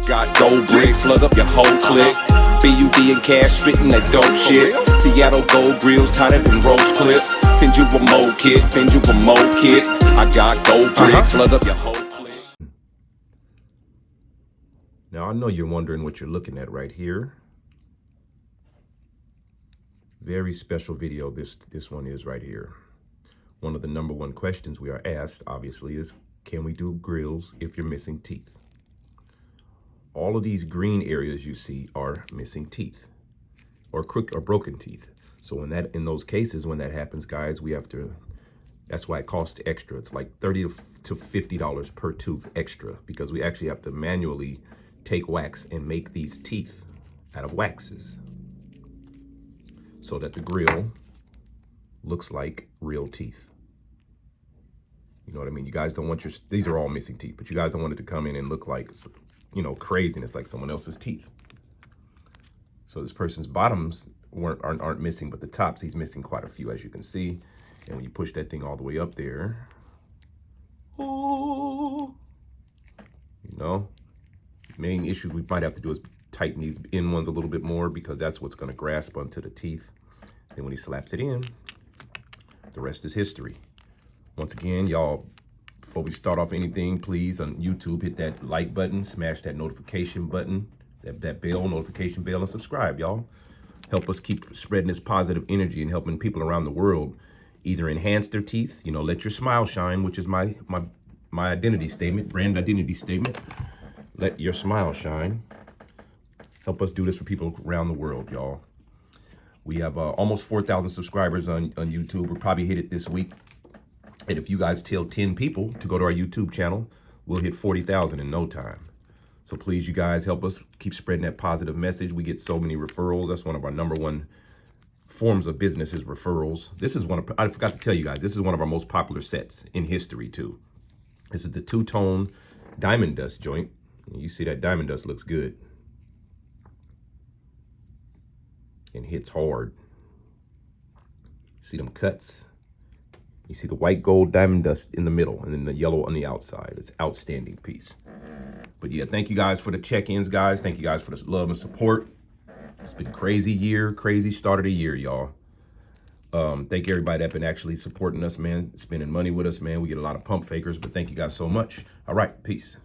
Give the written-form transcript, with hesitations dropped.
got gold bricks, slug up your whole clique. B.U.B. and cash spitting that dope shit. Seattle gold grills tighter than roast clips. Send you a mo kit, send you a mo kit. I got gold bricks, slug up your whole clique. Now I know you're wondering what you're looking at right here. Very special video this one is right here. One of the #1 questions we are asked, obviously, is can we do grills if you're missing teeth? All of these green areas you see are missing teeth or broken teeth. So in those cases, when that happens, guys, we have to, that's why it costs extra. It's like $30 to $50 per tooth extra, because we actually have to manually take wax and make these teeth out of waxes so that the grill looks like real teeth. You know what I mean? You guys don't want these are all missing teeth, but you guys don't want it to come in and look like, you know, craziness, like someone else's teeth. So this person's bottoms aren't missing, but the tops, he's missing quite a few, as you can see. And when you push that thing all the way up there, oh, you know, main issues we might have to do is tighten these in ones a little bit more, because that's what's going to grasp onto the teeth. Then when he slaps it in, the rest is history. Once again, y'all, before we start off anything, please, on YouTube, hit that like button, smash that notification button, that bell, notification bell, and subscribe, y'all. Help us keep spreading this positive energy and helping people around the world either enhance their teeth, you know, let your smile shine, which is my identity statement, brand identity statement. Let your smile shine. Help us do this for people around the world, y'all. We have almost 4,000 subscribers on YouTube. We'll probably hit it this week. And if you guys tell 10 people to go to our YouTube channel, we'll hit 40,000 in no time. So please, you guys, help us keep spreading that positive message. We get so many referrals. That's one of our #1 forms of business is referrals. This is I forgot to tell you guys, this is one of our most popular sets in history too. This is the 2-tone diamond dust joint. You see that diamond dust looks good and hits hard. See them cuts? You see the white gold diamond dust in the middle and then the yellow on the outside. It's an outstanding piece. But yeah, thank you guys for the check-ins, guys. Thank you guys for the love and support. It's been a crazy year, crazy start of the year, y'all. Thank everybody that's been actually supporting us, man, spending money with us, man. We get a lot of pump fakers, but thank you guys so much. All right, peace.